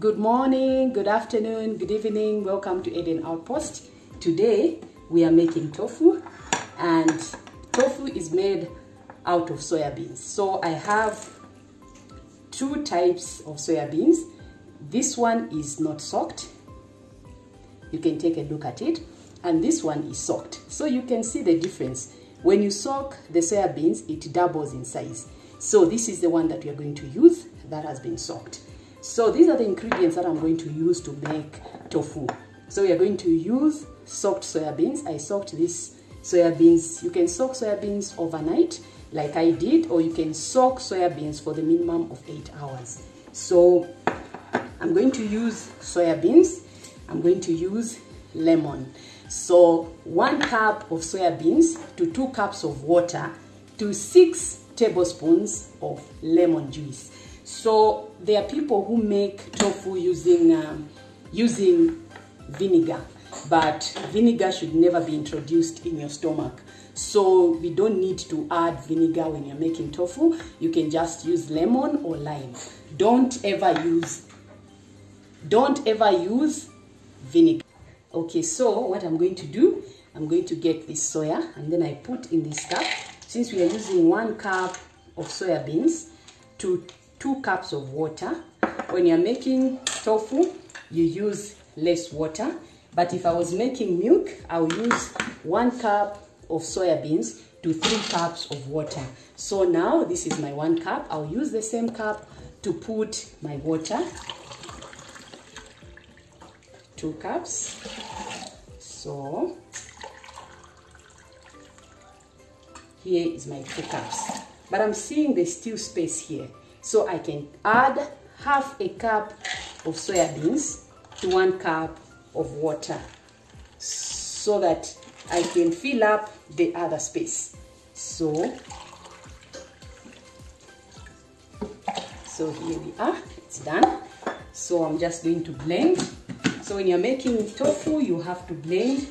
Good morning, good afternoon, good evening. Welcome to Eden Outpost. Today we are making tofu, and tofu is made out of soya beans. So I have two types of soya beans. This one is not soaked. You can take a look at it. And this one is soaked. So you can see the difference. When you soak the soya beans, it doubles in size. So this is the one that we are going to use that has been soaked. So these are the ingredients that I'm going to use to make tofu. So we are going to use soaked soya beans. I soaked these soya beans. You can soak soya beans overnight like I did, or you can soak soya beans for the minimum of 8 hours. So I'm going to use soya beans. I'm going to use lemon. So 1 cup of soya beans to 2 cups of water to 6 tablespoons of lemon juice. So there are people who make tofu using vinegar, but vinegar should never be introduced in your stomach. So we don't need to add vinegar when you're making tofu. You can just use lemon or lime. Don't ever use vinegar. Okay, so what I'm going to do, I'm going to get this soya and then I put in this cup. Since we are using 1 cup of soya beans to 2 cups of water. When you're making tofu, you use less water. But if I was making milk, I'll use 1 cup of soya beans to 3 cups of water. So now this is my 1 cup. I'll use the same cup to put my water. 2 cups. So here is my 2 cups. But I'm seeing there's still space here. So I can add half a cup of soya beans to 1 cup of water so that I can fill up the other space. So here we are, it's done. So I'm just going to blend. So when you're making tofu, you have to blend,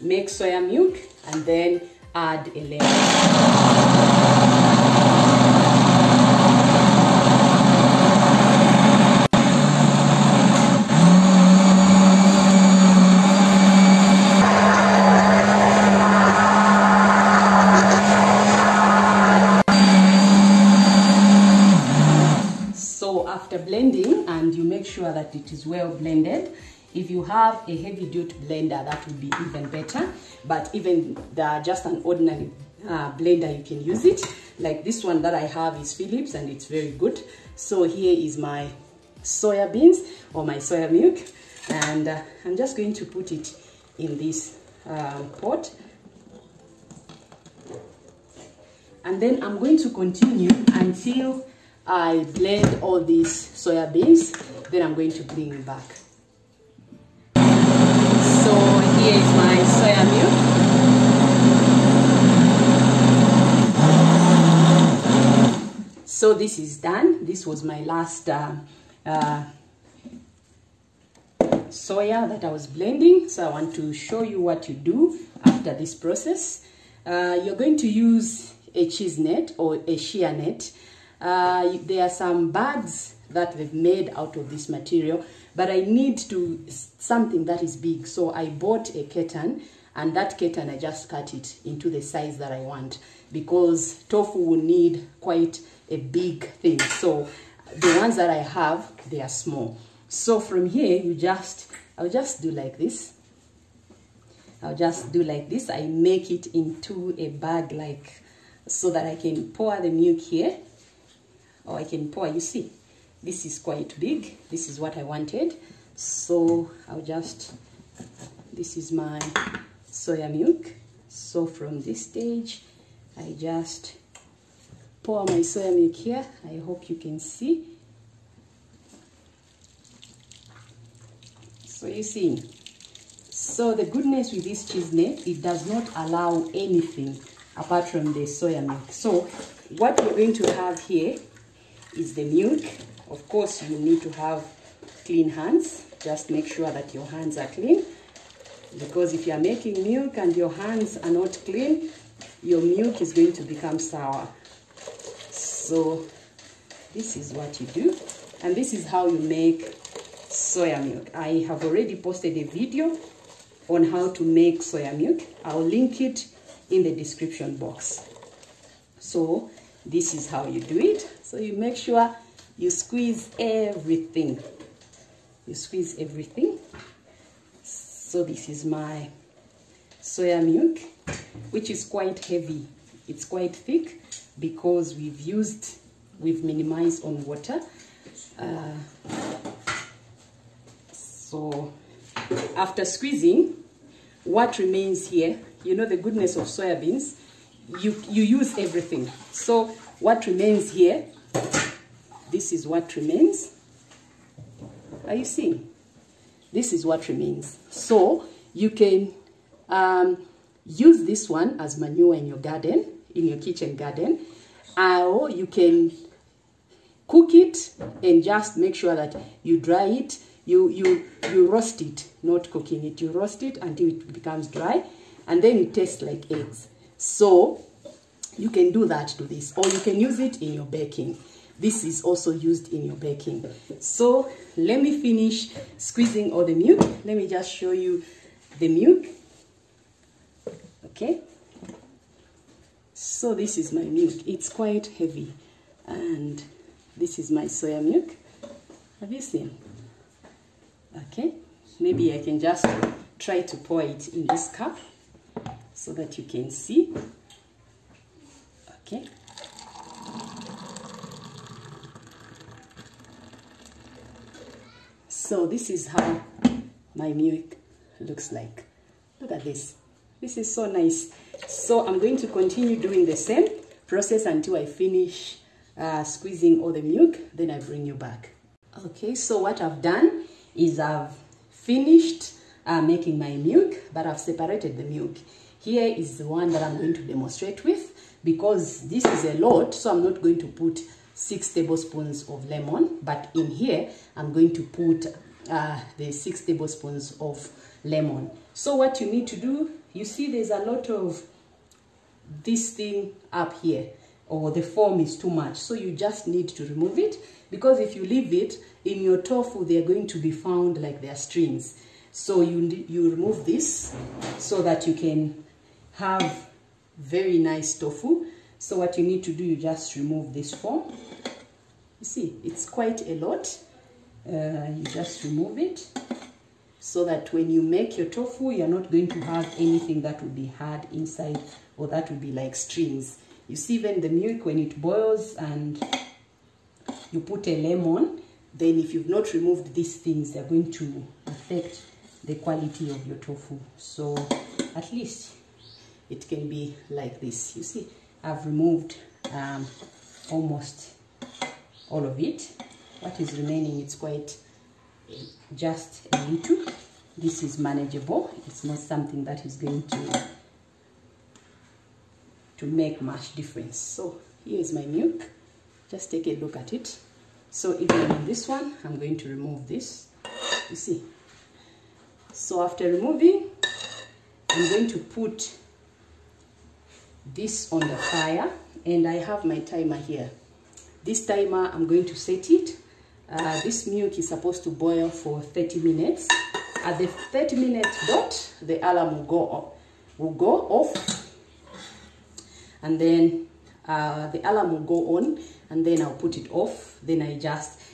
make soya milk, and then add a lemon. After blending, and you make sure that it is well blended. If you have a heavy duty blender, that would be even better, but even just an ordinary blender, you can use it. Like this one that I have is Philips and it's very good. So here is my soya beans or my soya milk, and I'm just going to put it in this pot, and then I'm going to continue until I blend all these soya beans. Then I'm going to bring it back. So here is my soya milk. So this is done. This was my last soya that I was blending. So I want to show you what you do after this process. You're going to use a cheese net or a shear net. There are some bags that they've made out of this material, but I need something that is big. So I bought a curtain, and that curtain I just cut it into the size that I want, because tofu will need quite a big thing. So the ones that I have, they are small. So from here, I'll just do like this. I make it into a bag, like, so that I can pour the milk here. Or I can pour, you see, this is quite big. This is what I wanted. So this is my soya milk. So from this stage, I just pour my soya milk here. I hope you can see. So you see. So the goodness with this cheese net, it does not allow anything apart from the soya milk. So what we're going to have here is the milk. Of course, you need to have clean hands. Just make sure that your hands are clean, because if you are making milk and your hands are not clean, your milk is going to become sour. So this is what you do. And this is how you make soya milk. I have already posted a video on how to make soya milk. I'll link it in the description box. So this is how you do it. So you make sure you squeeze everything. You squeeze everything. So this is my soya milk, which is quite heavy. It's quite thick because we've minimized on water. So after squeezing, what remains here, you know the goodness of soya beans, you use everything. So what remains here, this is what remains. Are you seeing? This is what remains. So you can use this one as manure in your garden, in your kitchen garden, or you can cook it and just make sure that you dry it. You roast it, not cooking it. You roast it until it becomes dry, and then it tastes like eggs. So you can do that to this, or you can use it in your baking. This is also used in your baking. So let me finish squeezing all the milk. Let me just show you the milk. Okay. So this is my milk. It's quite heavy. And this is my soya milk. Have you seen? Okay. Maybe I can just try to pour it in this cup so that you can see. Okay. So this is how my milk looks like. Look at this. This is so nice. So I'm going to continue doing the same process until I finish squeezing all the milk. Then I bring you back. Okay, so what I've done is I've finished making my milk, but I've separated the milk. Here is the one that I'm going to demonstrate with, because this is a lot, so I'm not going to put 6 tablespoons of lemon, but in here I'm going to put the 6 tablespoons of lemon. So what you need to do, you see there's a lot of this thing up here, or the foam is too much, so you just need to remove it, because if you leave it in your tofu, they're going to be found like they're strings. So you remove this so that you can have very nice tofu. So what you need to do, you just remove this foam. You see, it's quite a lot. You just remove it so that when you make your tofu, you're not going to have anything that will be hard inside, or that will be like strings. You see, even the milk, when it boils and you put a lemon, then if you've not removed these things, they're going to affect the quality of your tofu. So at least it can be like this. You see, I've removed almost all of it. What is remaining, it's quite just a little. This is manageable. It's not something that is going to make much difference. So here's my milk. Just take a look at it. So even in this one, I'm going to remove this. You see. So after removing, I'm going to put this on the fire, and I have my timer here. This timer, I'm going to set it. This milk is supposed to boil for 30 minutes. At the 30-minute dot, the alarm will go off, and then the alarm will go on, and then I'll put it off. Then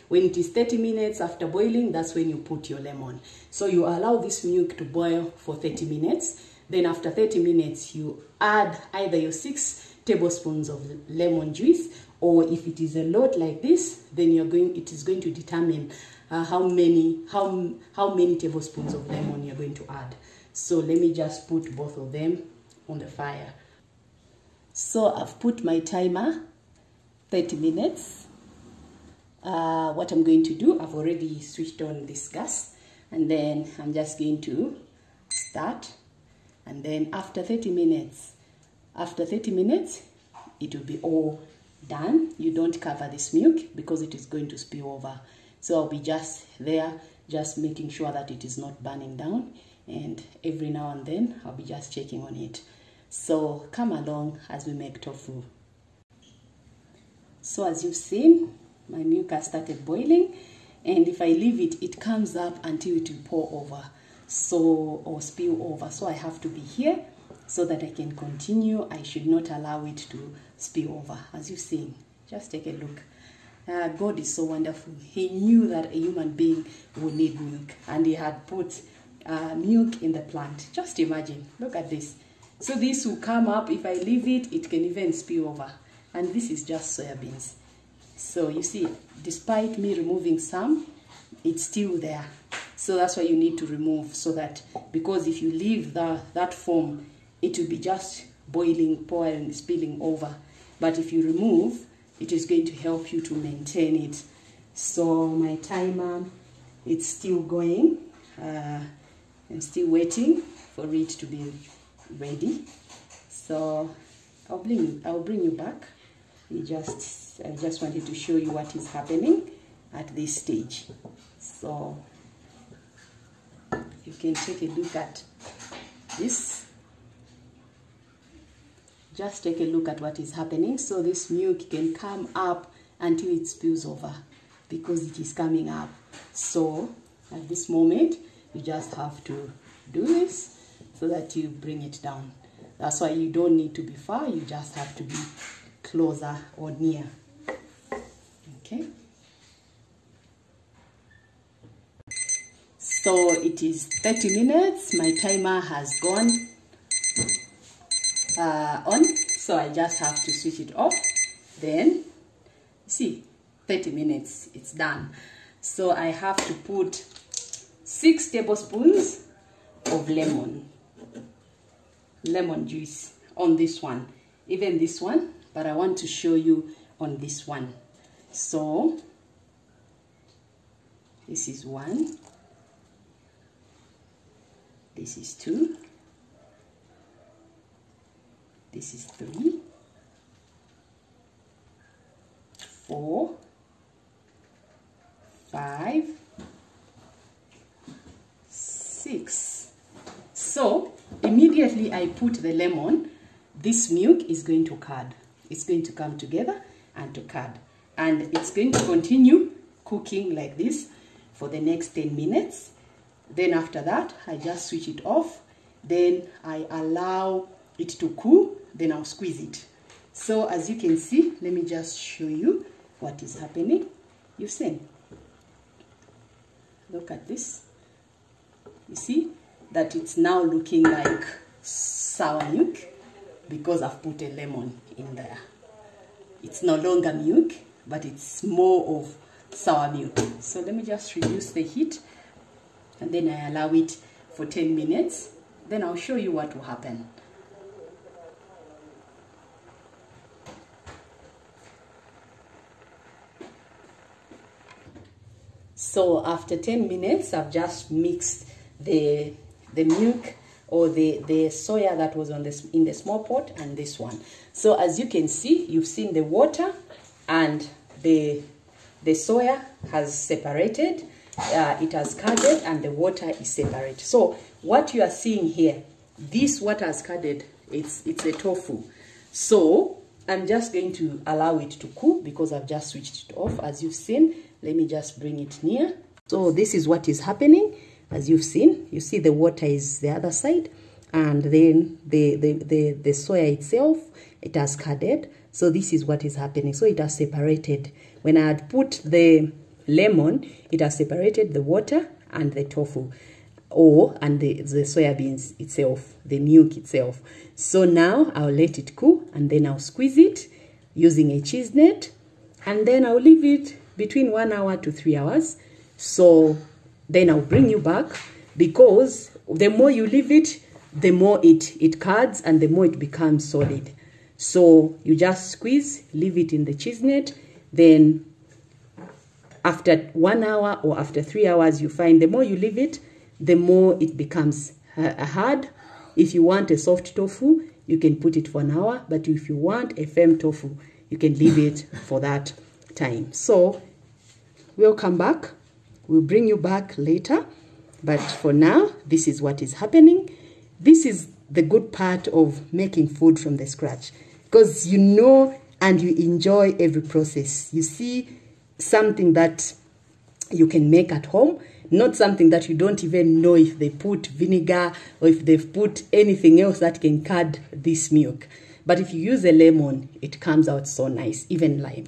when it is 30 minutes after boiling, that's when you put your lemon. So you allow this milk to boil for 30 minutes. Then after 30 minutes, you add either your 6 tablespoons of lemon juice, or if it is a lot like this, then it is going to determine how many tablespoons of lemon you're going to add. So let me just put both of them on the fire. So I've put my timer 30 minutes. What I'm going to do, I've already switched on this gas, and then I'm just going to start. And then after 30 minutes, it will be all done. You don't cover this milk because it is going to spill over. So I'll be just there, just making sure that it is not burning down, and every now and then I'll be just checking on it. So come along as we make tofu. So as you've seen, My milk has started boiling, and if I leave it, it comes up until it will pour over, or spill over. So I have to be here so that I can continue. I should not allow it to spill over. As you've seen, just take a look. God is so wonderful. He knew that a human being would need milk, and he had put milk in the plant. Just imagine, look at this. So this will come up. If I leave it, it can even spill over. And this is just soybeans. So you see, despite me removing some, it's still there. So that's why you need to remove, so that, because if you leave that form, it will be just boiling, pouring, spilling over. But if you remove, it is going to help you to maintain it. So my timer, it's still going. I'm still waiting for it to be ready. So I'll bring you back. I just wanted to show you what is happening at this stage. So you can take a look at this. Just take a look at what is happening. So this milk can come up until it spills over, because it is coming up. So at this moment, you just have to do this so that you bring it down. That's why you don't need to be far, you just have to be closer or near. Okay. So it is 30 minutes. My timer has gone on, so I just have to switch it off. Then see, 30 minutes, it's done. So I have to put 6 tablespoons of lemon juice on this one, even this one, but I want to show you on this one. So this is 1, this is 2, this is 3, 4, 5, 6. So immediately I put the lemon, this milk is going to curd. It's going to come together and to curd, and it's going to continue cooking like this for the next 10 minutes. Then after that, I just switch it off. Then I allow it to cool. Then I'll squeeze it. So as you can see, let me just show you what is happening. You've seen. Look at this. You see that it's now looking like sour milk because I've put a lemon in there. It's no longer milk, but it's more of sour milk. So let me just reduce the heat, and then I allow it for 10 minutes. Then I'll show you what will happen. So after 10 minutes, I've just mixed the milk or the soya that was in the small pot and this one. So as you can see, you've seen the water and the soya has separated. It has curdled and the water is separate. So what you are seeing here, this water has curdled, it's a tofu. So I'm just going to allow it to cool because I've just switched it off. As you've seen, let me just bring it near. So this is what is happening. As you've seen, you see the water is the other side, and then the soya itself, it has curdled. So this is what is happening. So it has separated. When I had put the lemon, it has separated the water and the tofu, and the soya beans itself, the milk itself. So now I'll let it cool, and then I'll squeeze it using a cheese net, and then I'll leave it between 1 hour to 3 hours. So then I'll bring you back, because the more you leave it, the more it curds and the more it becomes solid. So you just squeeze, leave it in the cheese net. Then after 1 hour or after 3 hours, you find the more you leave it, the more it becomes hard. If you want a soft tofu, you can put it for an hour. But if you want a firm tofu, you can leave it for that time. So we'll come back. We'll bring you back later. But for now, this is what is happening. This is the good part of making food from the scratch, because you know and you enjoy every process. You see, something that you can make at home, not something that you don't even know if they put vinegar or if they've put anything else that can curd this milk. But if you use a lemon, it comes out so nice, even lime.